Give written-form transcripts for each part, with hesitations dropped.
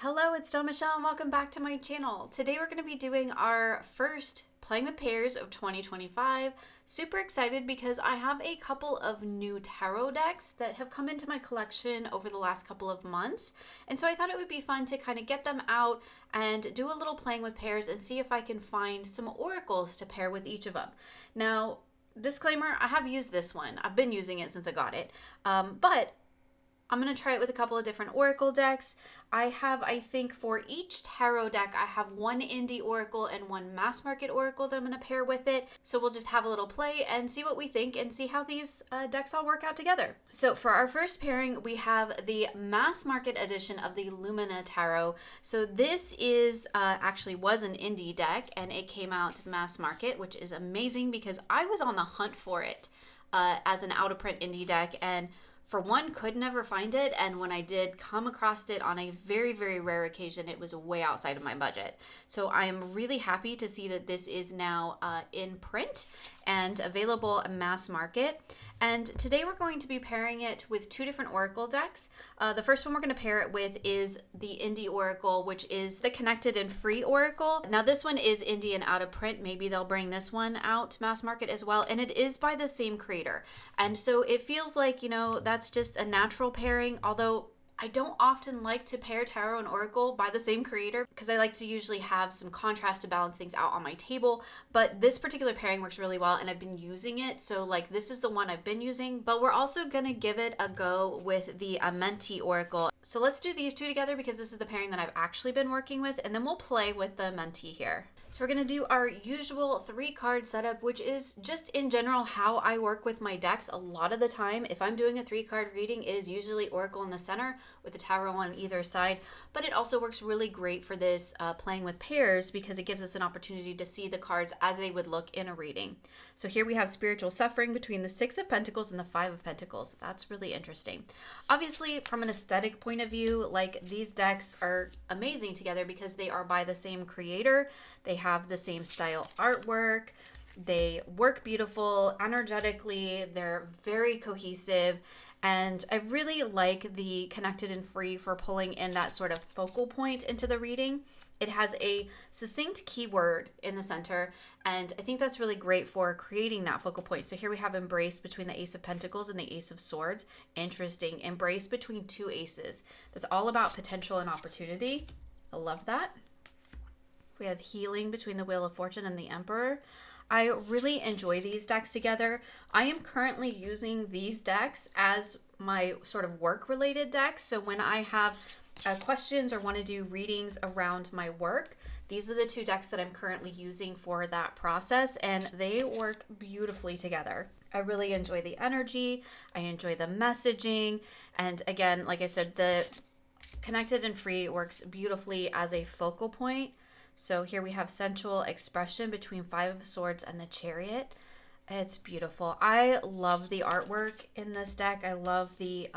Hello, it's Dawn Michelle and welcome back to my channel. Today we're going to be doing our first Playing with Pairs of 2025. Super excited because I have a couple of new tarot decks that have come into my collection over the last couple of months. And so I thought it would be fun to kind of get them out and do a little playing with pairs and see if I can find some oracles to pair with each of them. Now, disclaimer, I have used this one. I've been using it since I got it. But I'm going to try it with a couple of different oracle decks. I think for each tarot deck, I have one indie oracle and one mass market oracle that I'm going to pair with it. So we'll just have a little play and see what we think and see how these decks all work out together. So for our first pairing, we have the mass market edition of the Lumina Tarot. So this is actually was an indie deck and it came out mass market, which is amazing because I was on the hunt for it as an out of print indie deck, and for one, could never find it, and when I did come across it on a very, very rare occasion, it was way outside of my budget. So I am really happy to see that this is now in print and available at mass market. And today we're going to be pairing it with two different oracle decks. The first one we're going to pair it with is the indie oracle, which is the connected and free oracle. Now this one is indie and out of print. Maybe they'll bring this one out mass market as well. And it is by the same creator. And so it feels like, you know, that's just a natural pairing, although I don't often like to pair tarot and oracle by the same creator because I like to usually have some contrast to balance things out on my table. But this particular pairing works really well and I've been using it. So like this is the one I've been using, but we're also going to give it a go with the Amenti oracle. So let's do these two together because this is the pairing that I've actually been working with, and then we'll play with the Amenti here. So we're going to do our usual 3-card setup, which is just in general how I work with my decks. A lot of the time, if I'm doing a 3-card reading, it is usually oracle in the center with the tarot on either side. But it also works really great for this playing with pairs because it gives us an opportunity to see the cards as they would look in a reading. So here we have spiritual suffering between the 6 of Pentacles and the 5 of Pentacles. That's really interesting. Obviously, from an aesthetic point of view, like these decks are amazing together because they are by the same creator. They have the same style artwork. They work beautiful energetically. They're very cohesive. And I really like the connected and free for pulling in that sort of focal point into the reading. It has a succinct keyword in the center, and I think that's really great for creating that focal point. So here we have embrace between the Ace of Pentacles and the Ace of Swords. Interesting. Embrace between two aces. That's all about potential and opportunity. I love that. We have healing between the Wheel of Fortune and the Emperor. I really enjoy these decks together. I am currently using these decks as my sort of work-related decks. So when I have questions or want to do readings around my work, these are the two decks that I'm currently using for that process, and they work beautifully together. I really enjoy the energy. I enjoy the messaging. And again, like I said, the connected and free works beautifully as a focal point. So here we have sensual expression between 5 of Swords and the Chariot. It's beautiful. I love the artwork in this deck. I love the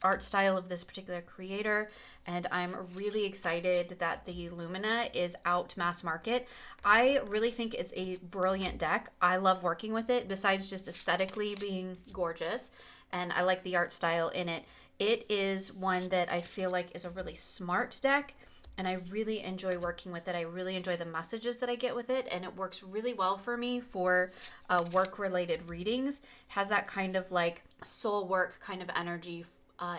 art style of this particular creator, and I'm really excited that the Lumina is out mass market. I really think it's a brilliant deck. I love working with it, besides just aesthetically being gorgeous, and I like the art style in it. It is one that I feel like is a really smart deck, and I really enjoy working with it. I really enjoy the messages that I get with it, and it works really well for me for work-related readings. It has that kind of like soul work kind of energy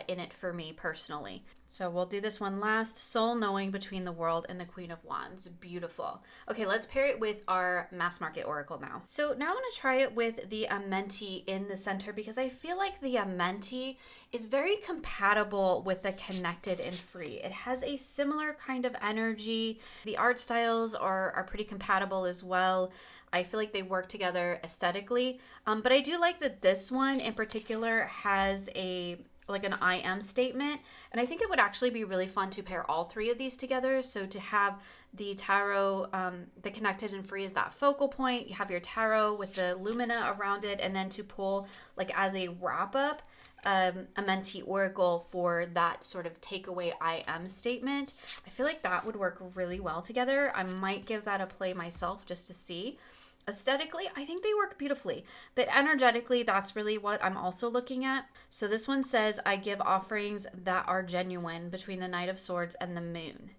in it for me personally. So we'll do this one last. Soul knowing between the World and the Queen of Wands. Beautiful. Okay, let's pair it with our mass market oracle now. So now I'm going to try it with the Amenti in the center because I feel like the Amenti is very compatible with the connected and free. It has a similar kind of energy. The art styles are pretty compatible as well. I feel like they work together aesthetically. But I do like that this one in particular has like an I am statement, and I think it would actually be really fun to pair all 3 of these together. So to have the tarot, the connected and free is that focal point, you have your tarot with the Lumina around it, and then to pull like as a wrap up Amenti oracle for that sort of takeaway I am statement. I feel like that would work really well together. I might give that a play myself just to see. Aesthetically, I think they work beautifully, but energetically, that's really what I'm also looking at. So this one says, I give offerings that are genuine between the Knight of Swords and the Moon.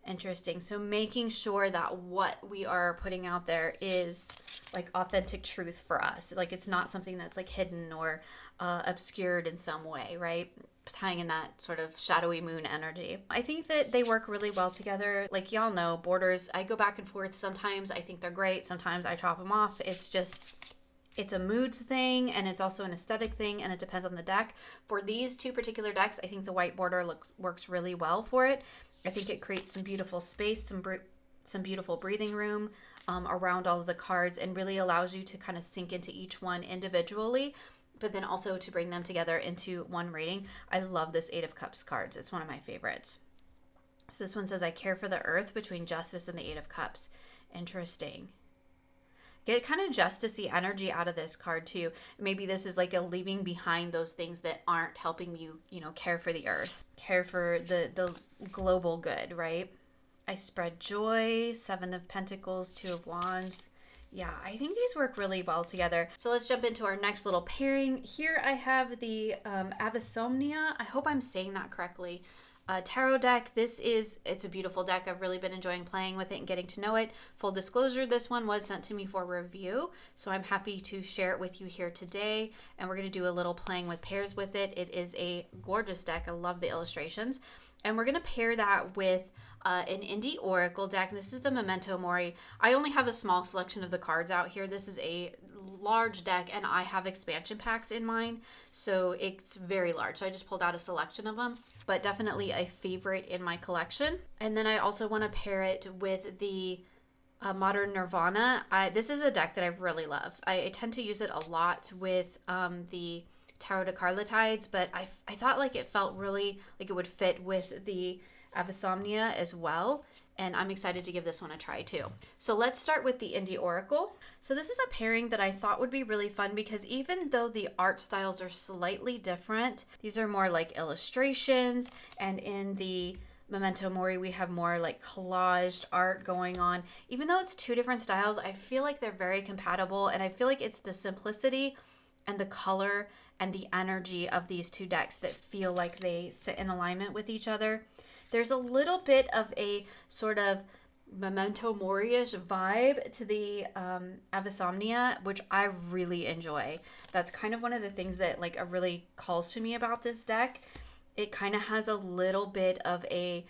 Interesting. So making sure that what we are putting out there is like authentic truth for us. Like it's not something that's like hidden or obscured in some way, right? Tying in that sort of shadowy moon energy. I think that they work really well together. Like y'all know, borders, I go back and forth. Sometimes I think they're great. Sometimes I chop them off. It's a mood thing, and it's also an aesthetic thing, and it depends on the deck. For these two particular decks, I think the white border works really well for it. I think it creates some beautiful space, some beautiful breathing room around all of the cards, and really allows you to kind of sink into each one individually, but then also to bring them together into one reading. I love this Eight of Cups cards. It's one of my favorites. So this one says, I care for the earth between Justice and the Eight of Cups. Interesting. Get kind of justice-y energy out of this card too. Maybe this is like a leaving behind those things that aren't helping you, care for the earth, care for the global good, right? I spread joy, Seven of Pentacles, Two of Wands. Yeah, I think these work really well together. So let's jump into our next little pairing. Here I have the Avasomnia. I hope I'm saying that correctly. Tarot deck. It's a beautiful deck. I've really been enjoying playing with it and getting to know it. Full disclosure, this one was sent to me for review, so I'm happy to share it with you here today, and we're going to do a little playing with pairs with it. It is a gorgeous deck. I love the illustrations, and we're going to pair that with an Indie Oracle deck. This is the Memento Mori. I only have a small selection of the cards out here. This is a large deck, and I have expansion packs in mine, so it's very large. So I just pulled out a selection of them, but definitely a favorite in my collection. And then I also want to pair it with the Modern Nirvana. This is a deck that I really love. I tend to use it a lot with the Tarot de Carlotides, but I thought like it felt really like it would fit with the Avasomnia as well, and I'm excited to give this one a try too. So let's start with the Indie Oracle. So this is a pairing that I thought would be really fun because even though the art styles are slightly different, these are more like illustrations, and in the Memento Mori we have more like collaged art going on. Even though it's two different styles, I feel like they're very compatible, and I feel like it's the simplicity and the color and the energy of these two decks that feel like they sit in alignment with each other. There's a little bit of a sort of Memento Mori-ish vibe to the Avasomnia, which I really enjoy. That's kind of one of the things that like really calls to me about this deck. It kind of has a little bit of a,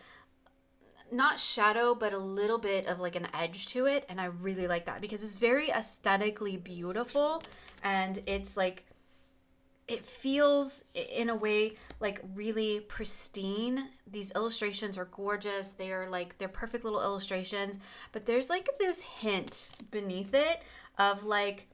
not shadow, but a little bit of like an edge to it, and I really like that because it's very aesthetically beautiful, and it's like, it feels in a way like really pristine. These illustrations are gorgeous. They're perfect little illustrations, but there's like this hint beneath it of like,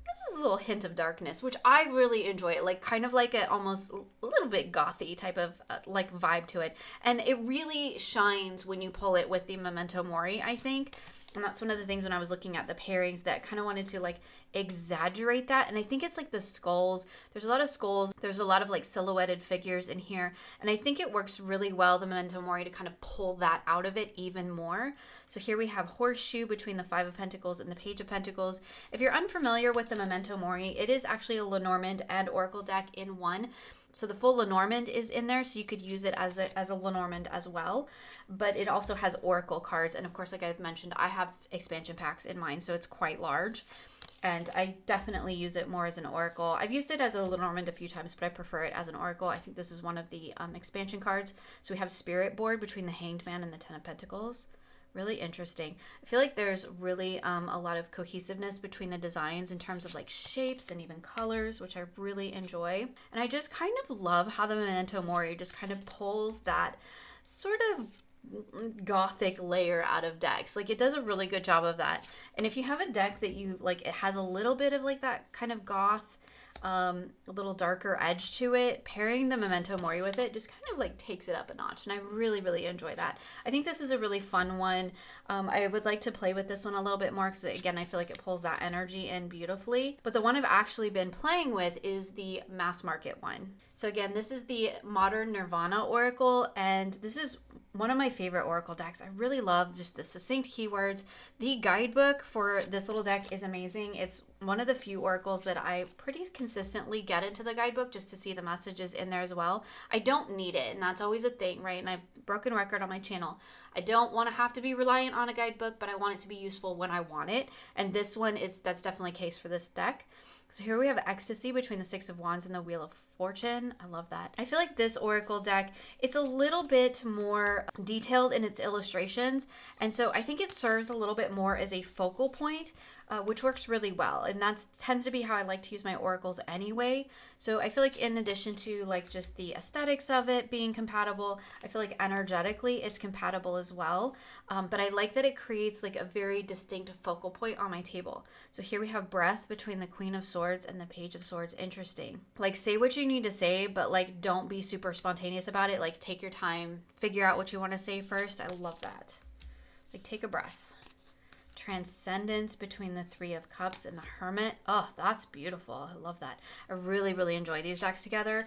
there's a little hint of darkness, which I really enjoy. It like kind of like a almost a little bit gothy type of like vibe to it. And it really shines when you pull it with the Memento Mori, I think. And that's one of the things when I was looking at the pairings that kind of wanted to like exaggerate that. And I think it's like the skulls. There's a lot of skulls. There's a lot of like silhouetted figures in here. And I think it works really well, the Memento Mori, to kind of pull that out of it even more. So here we have Horseshoe between the Five of Pentacles and the Page of Pentacles. If you're unfamiliar with the Memento Mori, it is actually a Lenormand and Oracle deck in one. So the full Lenormand is in there, so you could use it as a Lenormand as well. But it also has Oracle cards. And of course, like I've mentioned, I have expansion packs in mine, so it's quite large. And I definitely use it more as an Oracle. I've used it as a Lenormand a few times, but I prefer it as an Oracle. I think this is one of the expansion cards. So we have Spirit Board between the Hanged Man and the Ten of Pentacles. Really interesting. I feel like there's really a lot of cohesiveness between the designs in terms of like shapes and even colors, which I really enjoy. And I just kind of love how the Memento Mori just kind of pulls that sort of gothic layer out of decks. Like it does a really good job of that. And if you have a deck that you like, it has a little bit of like that kind of goth, a little darker edge to it, pairing the Memento Mori with it just kind of like takes it up a notch, and I really, really enjoy that. I think this is a really fun one. I would like to play with this one a little bit more because again, I feel like it pulls that energy in beautifully. But the one I've actually been playing with is the mass market one. So again, this is the Modern Nirvana Oracle, and this is one of my favorite oracle decks. I really love just the succinct keywords. The guidebook for this little deck is amazing. It's one of the few oracles that I pretty consistently get into the guidebook just to see the messages in there as well. I don't need it, and that's always a thing, right? And I've broken record on my channel. I don't want to have to be reliant on a guidebook, but I want it to be useful when I want it. And this one that's definitely the case for this deck. So here we have Ecstasy between the Six of Wands and the Wheel of Fortune. I love that. I feel like this oracle deck, it's a little bit more detailed in its illustrations. And so I think it serves a little bit more as a focal point, which works really well. And that tends to be how I like to use my oracles anyway. So I feel like in addition to like just the aesthetics of it being compatible, I feel like energetically it's compatible as well. But I like that it creates like a very distinct focal point on my table. So here we have Breath between the Queen of Swords and the Page of Swords. Interesting. Like, say what you need to say, but like don't be super spontaneous about it. Like, take your time, figure out what you want to say first. I love that. Like, take a breath. Transcendence between the Three of Cups and the Hermit. Oh, that's beautiful. I love that. I really, really enjoy these decks together.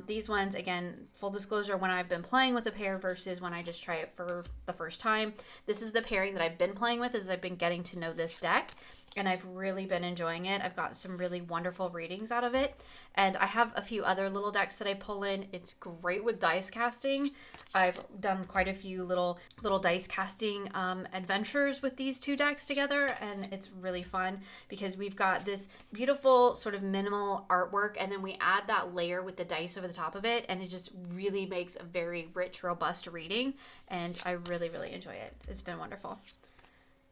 These ones, again, full disclosure, when I've been playing with a pair versus when I just try it for the first time. This is the pairing that I've been playing with as I've been getting to know this deck. And I've really been enjoying it. I've got some really wonderful readings out of it. And I have a few other little decks that I pull in. It's great with dice casting. I've done quite a few little dice casting adventures with these two decks together. And it's really fun because we've got this beautiful sort of minimal artwork. And then we add that layer with the dice over the top of it. And it just really makes a very rich, robust reading. And I really, really enjoy it. It's been wonderful.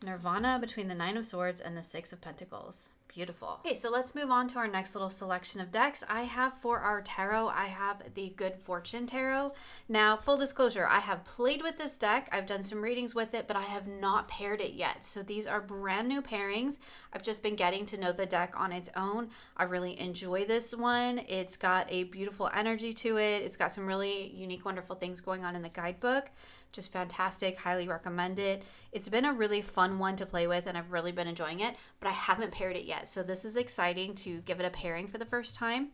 Nirvana between the Nine of Swords and the Six of Pentacles. Beautiful. Okay, so let's move on to our next little selection of decks. I have for our tarot, I have the Good Fortune Tarot. Now, full disclosure, I have played with this deck. I've done some readings with it, but I have not paired it yet. So these are brand new pairings. I've just been getting to know the deck on its own. I really enjoy this one. It's got a beautiful energy to it. It's got some really unique, wonderful things going on in the guidebook. Just fantastic. Highly recommend it. It's been a really fun one to play with and I've really been enjoying it, but I haven't paired it yet. So this is exciting to give it a pairing for the first time.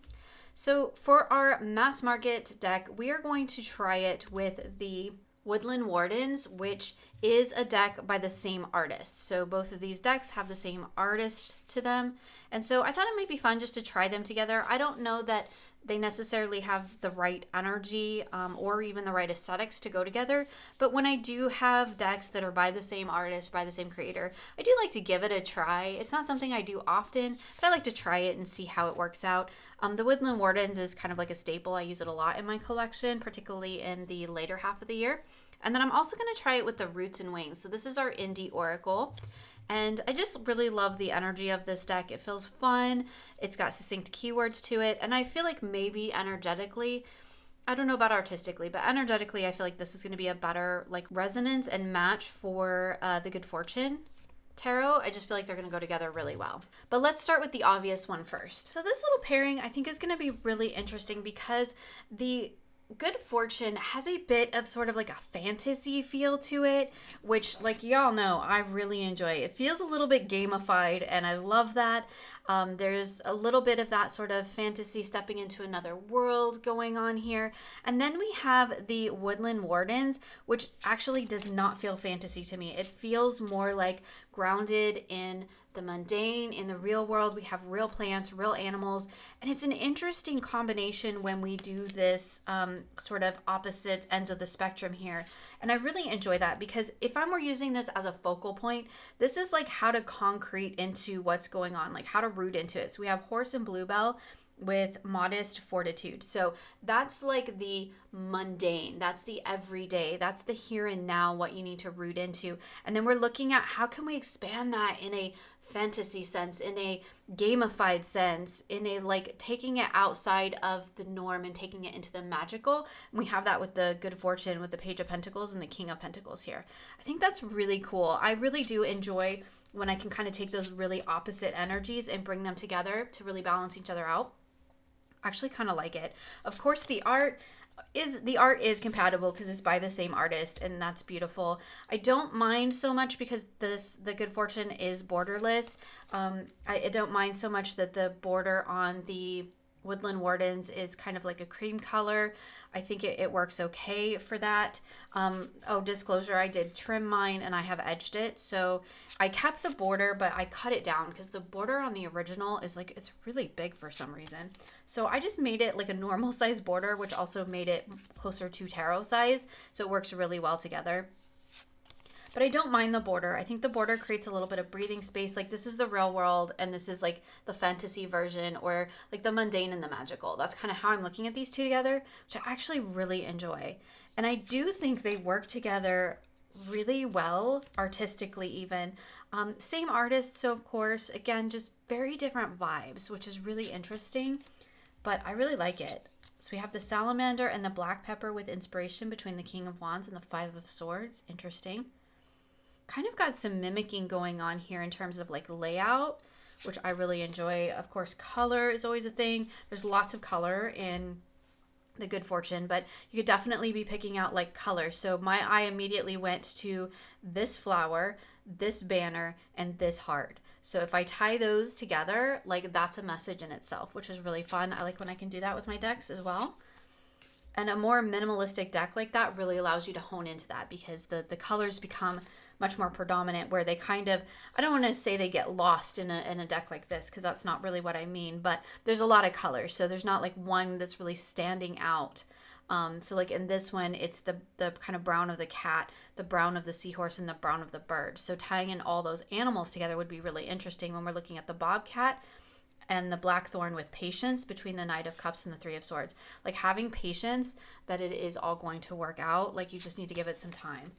So for our mass market deck, we are going to try it with the Woodland Wardens, which is a deck by the same artist. So both of these decks have the same artist to them. And so I thought it might be fun just to try them together. I don't know that they necessarily have the right energy or even the right aesthetics to go together. But when I do have decks that are by the same artist, by the same creator, I do like to give it a try. It's not something I do often, but I like to try it and see how it works out. The Woodland Wardens is kind of like a staple. I use it a lot in my collection, particularly in the later half of the year. And then I'm also going to try it with the Roots and Wings. So this is our indie oracle. And I just really love the energy of this deck. It feels fun. It's got succinct keywords to it. And I feel like maybe energetically, I don't know about artistically, but energetically, I feel like this is going to be a better like resonance and match for the Good Fortune Tarot. I just feel like they're going to go together really well. But let's start with the obvious one first. So this little pairing I think is going to be really interesting because the Good Fortune has a bit of sort of like a fantasy feel to it, which like y'all know, I really enjoy. It feels a little bit gamified and I love that. There's a little bit of that sort of fantasy stepping into another world going on here. And then we have the Woodland Wardens, which actually does not feel fantasy to me. It feels more like grounded in the mundane, in the real world. We have real plants, real animals, and it's an interesting combination when we do this sort of opposite ends of the spectrum here. And I really enjoy that because if I were using this as a focal point, this is like how to concrete into what's going on, like how to root into it. So we have Horse and Bluebell with Modest Fortitude. So that's like the mundane, that's the everyday, that's the here and now, what you need to root into. And then we're looking at how can we expand that in a fantasy sense, in a gamified sense, in a like taking it outside of the norm and taking it into the magical. And we have that with the Good Fortune, with the Page of Pentacles and the King of Pentacles here. I think that's really cool. I really do enjoy when I can kind of take those really opposite energies and bring them together to really balance each other out. I actually kind of like it. Of course, the art is compatible because it's by the same artist, and that's beautiful. I don't mind so much because the Good Fortune is borderless. I don't mind so much that the border on the Woodland Wardens is kind of like a cream color. I think it works okay for that. Oh, disclosure, I did trim mine and I have edged it. So I kept the border, but I cut it down because the border on the original is like, it's really big for some reason. So I just made it like a normal size border, which also made it closer to tarot size. So it works really well together. But I don't mind the border. I think the border creates a little bit of breathing space. Like this is the real world and this is like the fantasy version, or like the mundane and the magical. That's kind of how I'm looking at these two together, which I actually really enjoy. And I do think they work together really well, artistically even. Same artist, so of course, again, just very different vibes, which is really interesting, but I really like it. So we have the salamander and the black pepper with inspiration between the King of Wands and the Five of Swords. Interesting. Kind of got some mimicking going on here in terms of like layout, which I really enjoy. Of course, color is always a thing. There's lots of color in the Good Fortune, but you could definitely be picking out like color. So my eye immediately went to this flower, this banner, and this heart. So if I tie those together, like that's a message in itself, which is really fun. I like when I can do that with my decks as well. And a more minimalistic deck like that really allows you to hone into that, because the colors become much more predominant, where they kind of, I don't want to say they get lost in a deck like this, because that's not really what I mean, but there's a lot of colors, so there's not like one that's really standing out. So like in this one, it's the kind of brown of the cat, the brown of the seahorse, and the brown of the bird. So tying in all those animals together would be really interesting when we're looking at the bobcat and the blackthorn with patience between the Knight of Cups and the Three of Swords. Like having patience that it is all going to work out. Like you just need to give it some time.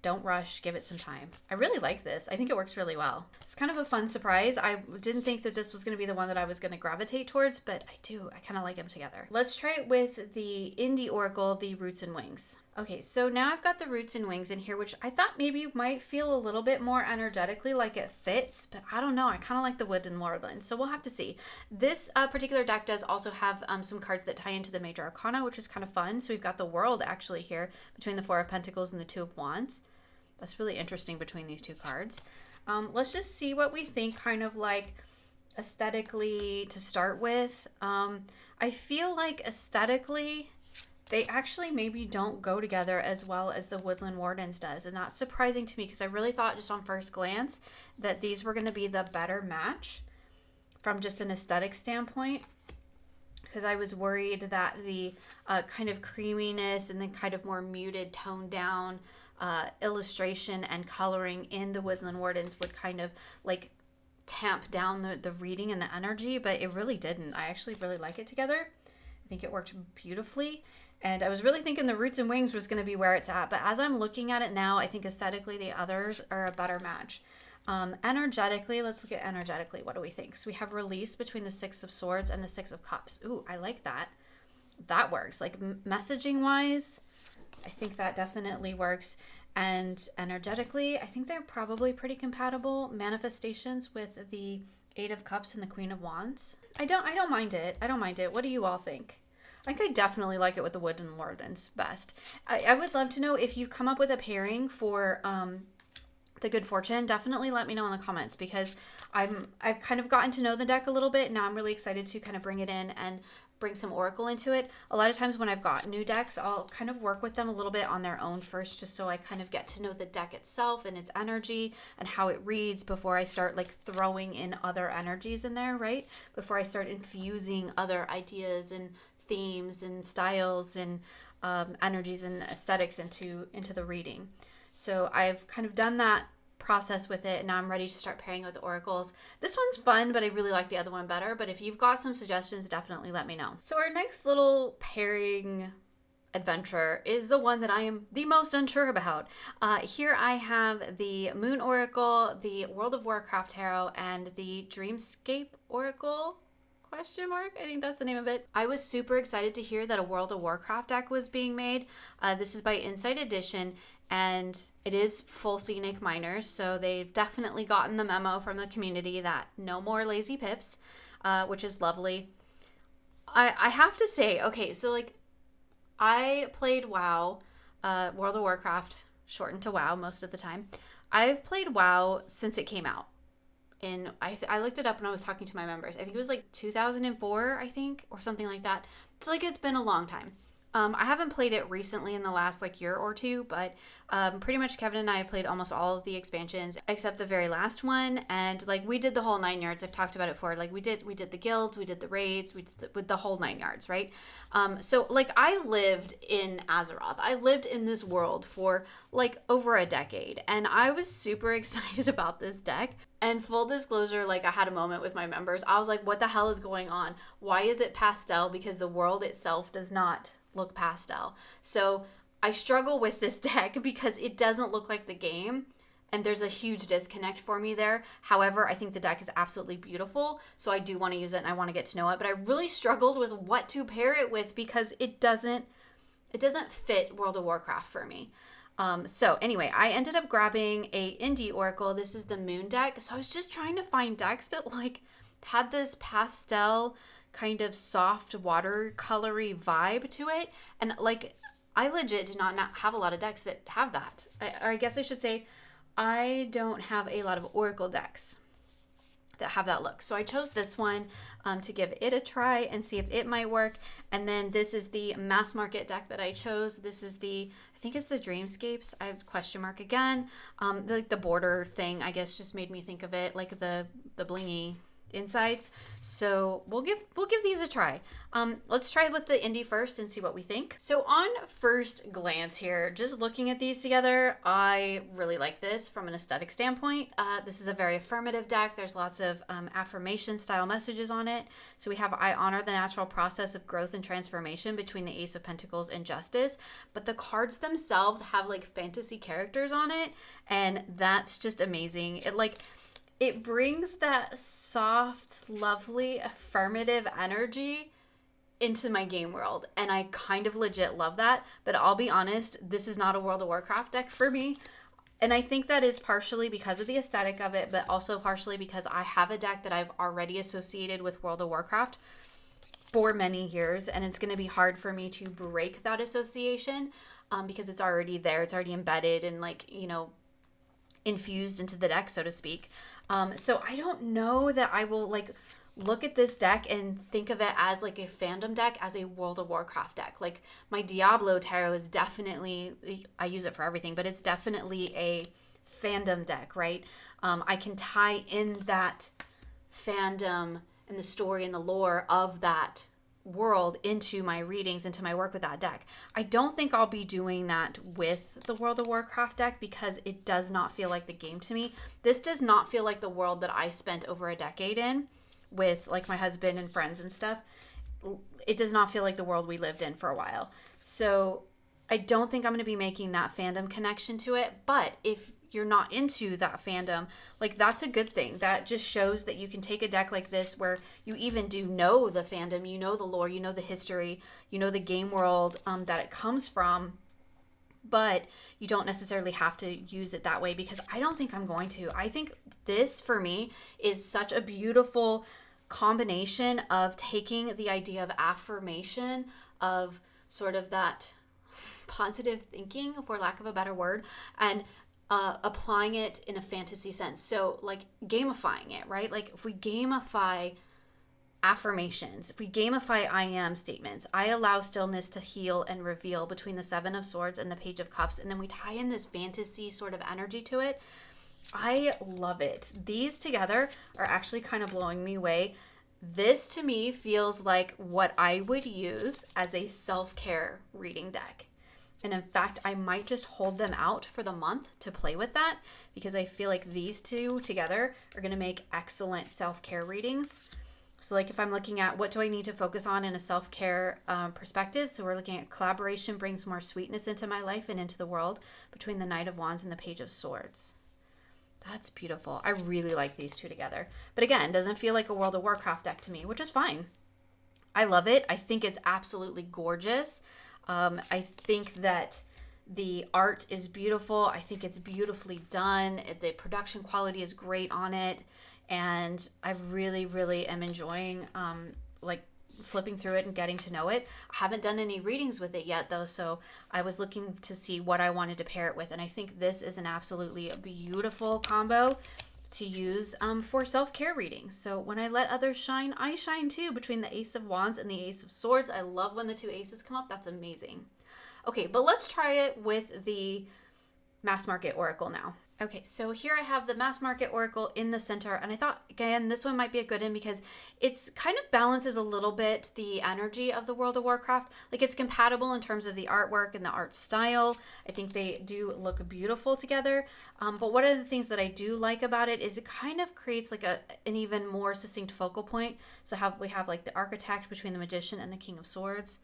Don't rush, give it some time. I really like this. I think it works really well. It's kind of a fun surprise. I didn't think that this was going to be the one that I was going to gravitate towards, but I do. I kind of like them together. Let's try it with the Indie Oracle, the Roots and Wings. Okay, so now I've got the Roots and Wings in here, which I thought maybe might feel a little bit more energetically like it fits, but I don't know. I kind of like the Wood and Moorland, so we'll have to see. This particular deck does also have some cards that tie into the Major Arcana, which is kind of fun. So we've got the World actually here between the Four of Pentacles and the Two of Wands. That's really interesting between these two cards. Let's just see what we think kind of like aesthetically to start with. I feel like aesthetically, they actually maybe don't go together as well as the Woodland Wardens does. And that's surprising to me, because I really thought just on first glance that these were going to be the better match from just an aesthetic standpoint. Because I was worried that the kind of creaminess and then kind of more muted, toned down illustration and coloring in the Woodland Wardens would kind of like tamp down the reading and the energy, but it really didn't. I actually really like it together. I think it worked beautifully. And I was really thinking the Roots and Wings was going to be where it's at, but as I'm looking at it now, I think aesthetically the others are a better match. Energetically, let's look at energetically. What do we think? So we have Release between the Six of Swords and the Six of Cups. Ooh, I like that. That works. Like messaging wise, I think that definitely works. And energetically, I think they're probably pretty compatible. Manifestations with the Eight of Cups and the Queen of Wands. I don't mind it. I don't mind it. What do you all think? I think I definitely like it with the Wood and Wardens best. I would love to know if you come up with a pairing for the Good Fortune. Definitely let me know in the comments, because I've kind of gotten to know the deck a little bit. Now I'm really excited to kind of bring it in and bring some Oracle into it. A lot of times when I've got new decks, I'll kind of work with them a little bit on their own first, just so I kind of get to know the deck itself and its energy and how it reads before I start like throwing in other energies in there, right? Before I start infusing other ideas and themes and styles and energies and aesthetics into the reading. So I've kind of done that process with it, and now I'm ready to start pairing with oracles. This one's fun, but I really like the other one better. But if you've got some suggestions, definitely let me know. So our next little pairing adventure is the one that I am the most unsure about. Here I have the Moon Oracle, the World of Warcraft Tarot, and the Dreamscape Oracle? Question mark? I think that's the name of it. I was super excited to hear that a World of Warcraft deck was being made. This is by Insight Edition, and it is full scenic minors, so they've definitely gotten the memo from the community that no more lazy pips, which is lovely. I have to say, okay, so like I played WoW, World of Warcraft, shortened to WoW most of the time. I've played WoW since it came out. I looked it up when I was talking to my members. I think it was like 2004, I think, or something like that. So like it's been a long time. I haven't played it recently in the last like year or two, but pretty much Kevin and I have played almost all of the expansions except the very last one, and like we did the whole 9 yards. I've talked about it before. Like we did the guilds, we did the raids, we did with the whole 9 yards, right? So like I lived in Azeroth. I lived in this world for like over a decade, and I was super excited about this deck. And full disclosure, like I had a moment with my members. I was like, what the hell is going on? Why is it pastel? Because the world itself does not look pastel. So I struggle with this deck because it doesn't look like the game, and there's a huge disconnect for me there. However, I think the deck is absolutely beautiful, so I do want to use it and I want to get to know it, but I really struggled with what to pair it with because it doesn't fit World of Warcraft for me. So anyway, I ended up grabbing a indie oracle. This is the Moon deck. So I was just trying to find decks that like had this pastel kind of soft watercolory vibe to it, and like I legit do not have a lot of decks that have that. Or I guess I should say I don't have a lot of oracle decks that have that look. So I chose this one to give it a try and see if it might work. And then this is the mass market deck that I chose. This is I think it's the Dreamscapes. I have question mark again. The border thing, I guess, just made me think of it, like the blingy insides. So we'll give these a try. Let's try with the indie first and see what we think. So on first glance here, just looking at these together, I really like this from an aesthetic standpoint. This is a very affirmative deck. There's lots of affirmation style messages on it. So we have, I honor the natural process of growth and transformation between the Ace of Pentacles and Justice, but the cards themselves have like fantasy characters on it, and that's just amazing. It brings that soft, lovely, affirmative energy into my game world, and I kind of legit love that. But I'll be honest, this is not a World of Warcraft deck for me, and I think that is partially because of the aesthetic of it, but also partially because I have a deck that I've already associated with World of Warcraft for many years, and it's going to be hard for me to break that association because it's already there, it's already embedded and infused into the deck, so to speak. So I don't know that I will look at this deck and think of it as like a fandom deck, as a World of Warcraft deck. Like my Diablo tarot is definitely, I use it for everything, but it's definitely a fandom deck, right? I can tie in that fandom and the story and the lore of that world into my readings, into my work with that deck. I don't think I'll be doing that with the World of Warcraft deck because it does not feel like the game to me. This does not feel like the world that I spent over a decade in with like my husband and friends and stuff. It does not feel like the world we lived in for a while. So I don't think I'm going to be making that fandom connection to it. But if you're not into that fandom, like that's a good thing. That just shows that you can take a deck like this where you even do know the fandom, you know the lore, you know the history, you know the game world that it comes from, but you don't necessarily have to use it that way, because I don't think I'm going to. I think this for me is such a beautiful combination of taking the idea of affirmation, of sort of that positive thinking, for lack of a better word, and applying it in a fantasy sense. So like gamifying it, right? Like if we gamify affirmations, if we gamify I am statements, I allow stillness to heal and reveal between the Seven of Swords and the Page of Cups, and then we tie in this fantasy sort of energy to it. I love it. These together are actually kind of blowing me away. This to me feels like what I would use as a self-care reading deck. And in fact, I might just hold them out for the month to play with that, because I feel like these two together are going to make excellent self-care readings. So like if I'm looking at what do I need to focus on in a self-care perspective, so we're looking at collaboration brings more sweetness into my life and into the world between the Knight of Wands and the Page of Swords. That's beautiful. I really like these two together. But again, doesn't feel like a World of Warcraft deck to me, which is fine. I love it. I think it's absolutely gorgeous. I think that the art is beautiful. I think it's beautifully done. The production quality is great on it. And I really, really am enjoying flipping through it and getting to know it. I haven't done any readings with it yet though, so I was looking to see what I wanted to pair it with. And I think this is an absolutely beautiful combo to use for self-care readings. So when I let others shine, I shine too. Between the Ace of Wands and the Ace of Swords, I love when the two aces come up. That's amazing. Okay, but let's try it with the Mass Market Oracle now. Okay, so here I have the Mass Market Oracle in the center, and I thought, again, this one might be a good one because it's kind of balances a little bit the energy of the World of Warcraft. Like, it's compatible in terms of the artwork and the art style. I think they do look beautiful together, but one of the things that I do like about it is it kind of creates like an even more succinct focal point. So we have like the Architect between the Magician and the King of Swords.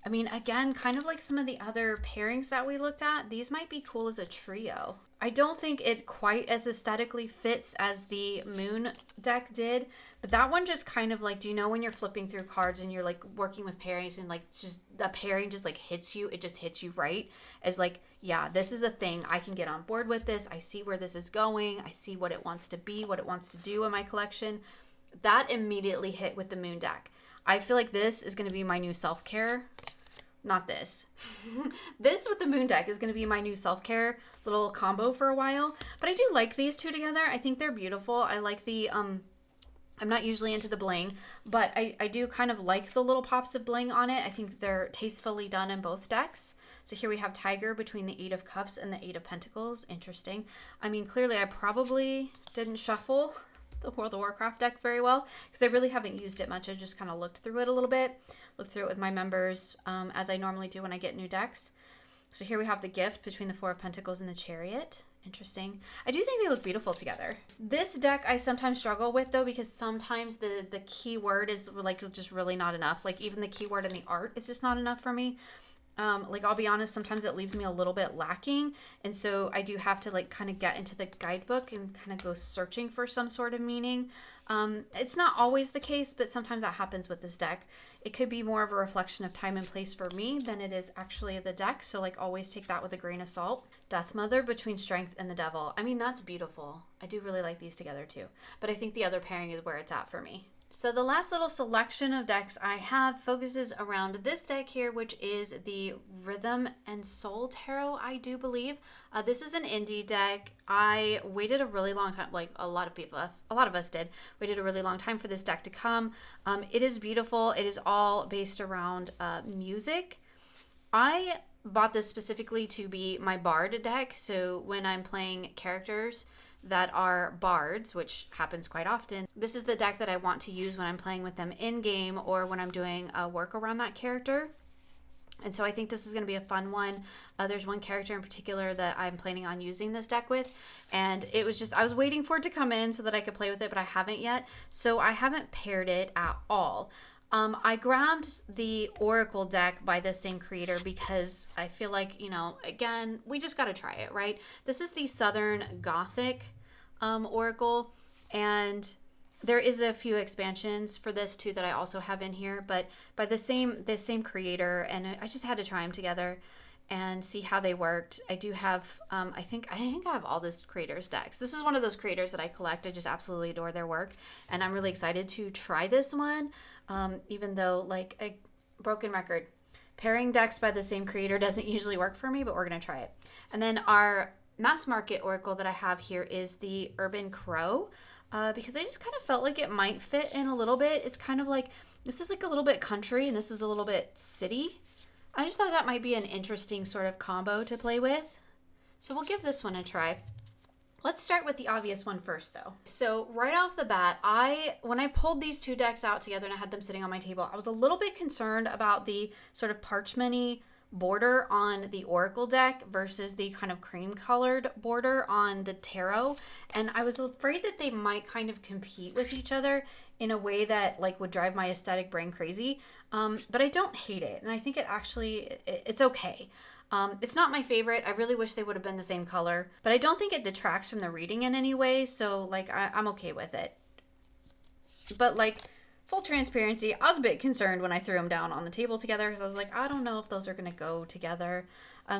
I mean, again, kind of like some of the other pairings that we looked at, these might be cool as a trio. I don't think it quite as aesthetically fits as the Moon deck did, but that one just kind of like, do you know when you're flipping through cards and you're like working with pairings and like just the pairing just like hits you, it just hits you right as like, yeah, this is a thing. I can get on board with this. I see where this is going. I see what it wants to be, what it wants to do in my collection. That immediately hit with the Moon deck. I feel like this is going to be my new self-care. Not this. This with the Moon deck is going to be my new self-care little combo for a while. But I do like these two together. I think they're beautiful. I like the, I'm not usually into the bling, but I do kind of like the little pops of bling on it. I think they're tastefully done in both decks. So here we have Tiger between the Eight of Cups and the Eight of Pentacles. Interesting. I mean, clearly I probably didn't shuffle the World of Warcraft deck very well because I really haven't used it much. I just kind of looked through it a little bit, looked through it with my members as I normally do when I get new decks. So here we have the Gift between the Four of Pentacles and the Chariot. Interesting. I do think they look beautiful together. This deck I sometimes struggle with though because sometimes the keyword is like just really not enough. Like even the keyword in the art is just not enough for me. Like I'll be honest, sometimes it leaves me a little bit lacking, and so I do have to like kind of get into the guidebook and kind of go searching for some sort of meaning. It's not always the case, but sometimes that happens with this deck. It could be more of a reflection of time and place for me than it is actually the deck, so like always take that with a grain of salt. Death Mother between Strength and the Devil. I mean, that's beautiful. I do really like these together too, but I think the other pairing is where it's at for me. So the last little selection of decks I have focuses around this deck here, which is the Rhythm and Soul Tarot, I do believe. This is an indie deck. I waited a really long time, like a lot of us did, waited a really long time for this deck to come. It is beautiful. It is all based around music. I bought this specifically to be my Bard deck, so when I'm playing characters that are bards, which happens quite often, this is the deck that I want to use when I'm playing with them in game or when I'm doing work around that character. And so I think this is going to be a fun one. There's one character in particular that I'm planning on using this deck with, and it was just, I was waiting for it to come in so that I could play with it, but I haven't yet, so I haven't paired it at all. I grabbed the Oracle deck by the same creator because I feel like, you know, again, we just got to try it, right? This is the Southern Gothic Oracle, and there is a few expansions for this too that I also have in here, but by the same creator, and I just had to try them together and see how they worked. I do have, I think I have all this creator's decks. This is one of those creators that I collect. I just absolutely adore their work, and I'm really excited to try this one, even though, like a broken record, pairing decks by the same creator doesn't usually work for me, but we're going to try it. And then our Mass Market Oracle that I have here is the Urban Crow, because I just kind of felt like it might fit in a little bit. It's kind of like, this is like a little bit country and this is a little bit city. I just thought that might be an interesting sort of combo to play with. So we'll give this one a try. Let's start with the obvious one first though. So right off the bat, when I pulled these two decks out together and I had them sitting on my table, I was a little bit concerned about the sort of parchment-y border on the Oracle deck versus the kind of cream colored border on the tarot, and I was afraid that they might kind of compete with each other in a way that like would drive my aesthetic brain crazy, but I don't hate it, and I think it actually it's okay. It's not my favorite. I really wish they would have been the same color, but I don't think it detracts from the reading in any way, so like I'm okay with it. But like, full transparency, I was a bit concerned when I threw them down on the table together because I was like, I don't know if those are going to go together.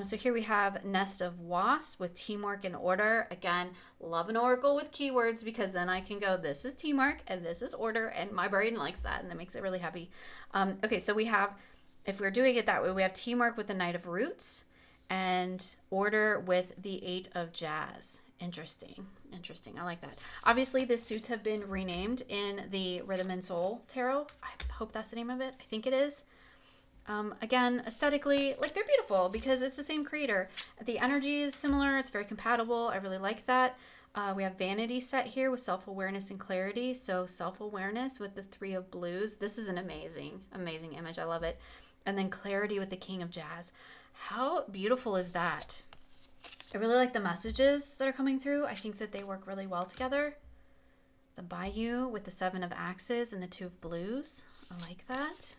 So here we have Nest of Wasps with Teamwork and Order. Again, love an oracle with keywords because then I can go, this is teamwork and this is order, and my brain likes that and that makes it really happy. Okay, so we have, if we're doing it that way, we have Teamwork with the Knight of Roots and Order with the Eight of Jazz. Interesting. Interesting. I like that. Obviously, the suits have been renamed in the Rhythm and Soul Tarot. I hope that's the name of it. I think it is. Again, aesthetically, like, they're beautiful because it's the same creator. The energy is similar. It's very compatible. I really like that. We have Vanity set here with self-awareness and clarity. So self-awareness with the 3 of blues. This is an amazing, amazing image. I love it. And then clarity with the King of Jazz. How beautiful is that? I really like the messages that are coming through. I think that they work really well together. The Bayou with the 7 of Axes and the 2 of Blues. I like that.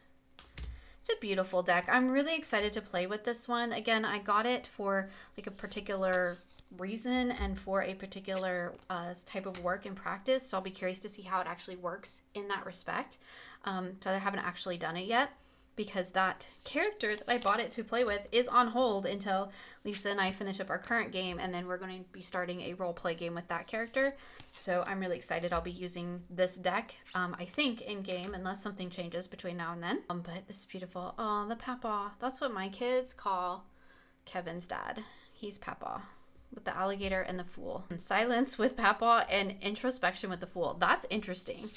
It's a beautiful deck. I'm really excited to play with this one. Again, I got it for like a particular reason and for a particular type of work and practice. So I'll be curious to see how it actually works in that respect. So I haven't actually done it yet, because that character that I bought it to play with is on hold until Lisa and I finish up our current game, and then we're going to be starting a role play game with that character. So I'm really excited. I'll be using this deck, I think, in game, unless something changes between now and then. But this is beautiful. Oh, the Papa. That's what my kids call Kevin's dad. He's Papa, with the alligator and the Fool. And silence with Papa and introspection with the Fool. That's interesting.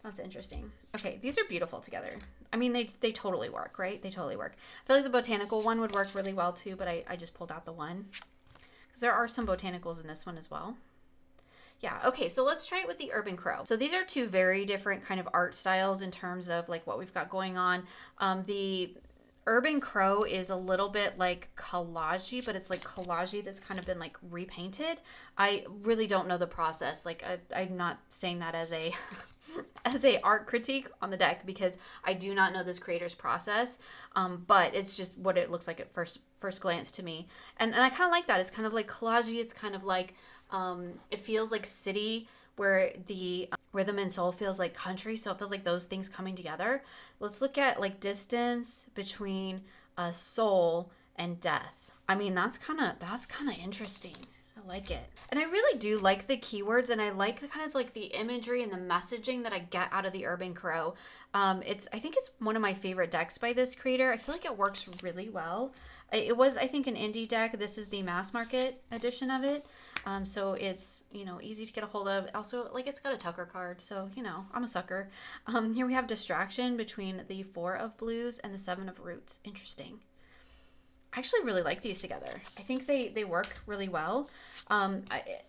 That's interesting. Okay, these are beautiful together. I mean, they totally work, right? They totally work. I feel like the botanical one would work really well too, but I just pulled out the one, because there are some botanicals in this one as well. Yeah, okay, so let's try it with the Urban Crow. So these are 2 very different kind of art styles in terms of like what we've got going on. The Urban Crow is a little bit like collage-y, but it's like collage-y that's kind of been like repainted. I really don't know the process. Like I'm not saying that as a as a art critique on the deck, because I do not know this creator's process. But it's just what it looks like at first glance to me. And I kind of like that. It's kind of like collage-y. It's kind of like it feels like city, where the Rhythm and Soul feels like country, so it feels like those things coming together. Let's look at like distance between soul and death. I mean, that's kind of interesting. I like it. And I really do like the keywords, and I like the kind of like the imagery and the messaging that I get out of the Urban Crow. I think it's one of my favorite decks by this creator. I feel like it works really well. It was, I think, an indie deck. This is the mass market edition of it. So it's, easy to get a hold of. Also, like, it's got a Tucker card, so, I'm a sucker. Here we have distraction between the 4 of Blues and the 7 of Roots. Interesting. I actually really like these together. I think they work really well.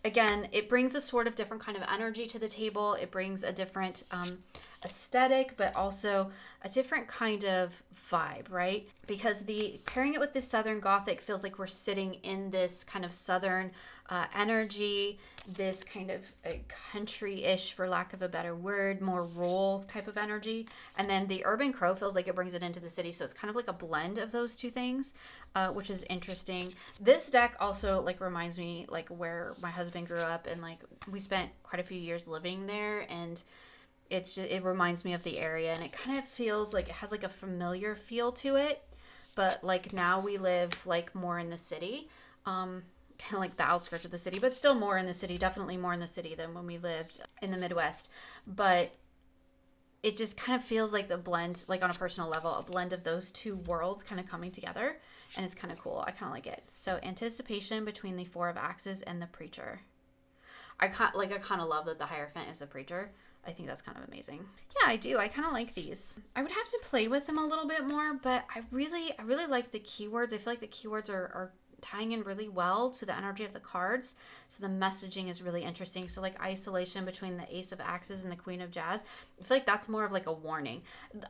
Again, it brings a sort of different kind of energy to the table. It brings a different aesthetic, but also a different kind of vibe, right? Because pairing it with the Southern Gothic feels like we're sitting in this kind of Southern energy, this kind of country-ish, for lack of a better word, more rural type of energy. And then the Urban Crow feels like it brings it into the city. So it's kind of like a blend of those 2 things, which is interesting. This deck also like reminds me like where my husband grew up, and like we spent quite a few years living there, and it reminds me of the area, and it kind of feels like it has like a familiar feel to it, but like now we live like more in the city, kind of like the outskirts of the city, but still more in the city, definitely more in the city than when we lived in the Midwest. But it just kind of feels like the blend, like on a personal level, a blend of those 2 worlds kind of coming together, and it's kind of cool. I kind of like it. So anticipation between the 4 of Axes and the Preacher. I kind of love that the Hierophant is the Preacher. I think that's kind of amazing. Yeah, I do. I kind of like these. I would have to play with them a little bit more, but I really like the keywords. I feel like the keywords are tying in really well to the energy of the cards. So the messaging is really interesting. So like isolation between the Ace of Axes and the Queen of Jazz. I feel like that's more of like a warning.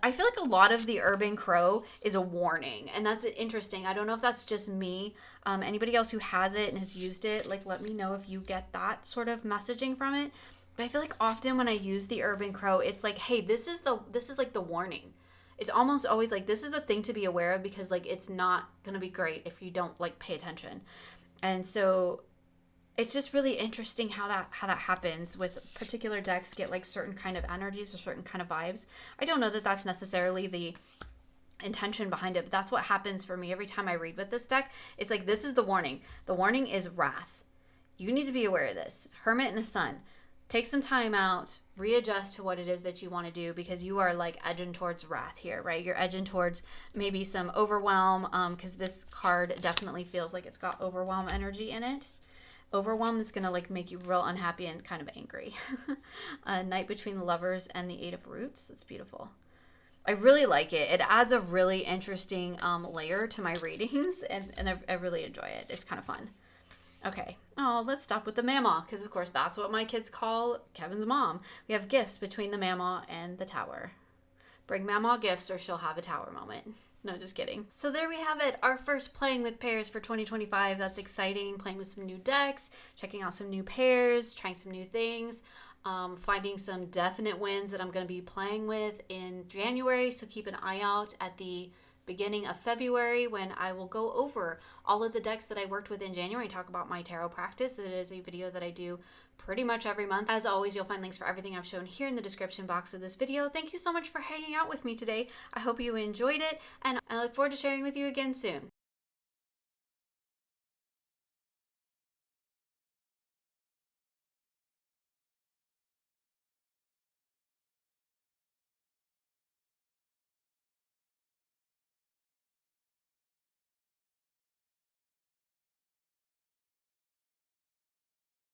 I feel like a lot of the Urban Crow is a warning, and that's interesting. I don't know if that's just me. Anybody else who has it and has used it, like, let me know if you get that sort of messaging from it. But I feel like often when I use the Urban Crow, it's like, hey, this is like the warning. It's almost always like, this is the thing to be aware of, because like it's not going to be great if you don't like pay attention. And so it's just really interesting how that happens with particular decks, get like certain kind of energies or certain kind of vibes. I don't know that that's necessarily the intention behind it, but that's what happens for me every time I read with this deck. It's like, this is the warning. The warning is wrath. You need to be aware of this. Hermit and the Sun. Take some time out, readjust to what it is that you want to do, because you are like edging towards wrath here, right? You're edging towards maybe some overwhelm, because this card definitely feels like it's got overwhelm energy in it. overwhelm that's gonna like make you real unhappy and kind of angry. A Night Between the Lovers and the Eight of Roots. That's beautiful. I really like it. It adds a really interesting layer to my readings, and I really enjoy it. It's kind of fun. Okay. Oh, let's stop with the mama, because of course that's what my kids call Kevin's mom. We have gifts between the mama and the tower. Bring mama gifts or she'll have a tower moment. No, just kidding. So there we have it. Our first playing with pairs for 2025. That's exciting. Playing with some new decks, checking out some new pairs, trying some new things. Finding some definite wins that I'm going to be playing with in January. So keep an eye out at the beginning of February when I will go over all of the decks that I worked with in January and talk about my tarot practice. It is a video that I do pretty much every month. As always, you'll find links for everything I've shown here in the description box of this video. Thank you so much for hanging out with me today. I hope you enjoyed it, and I look forward to sharing with you again soon.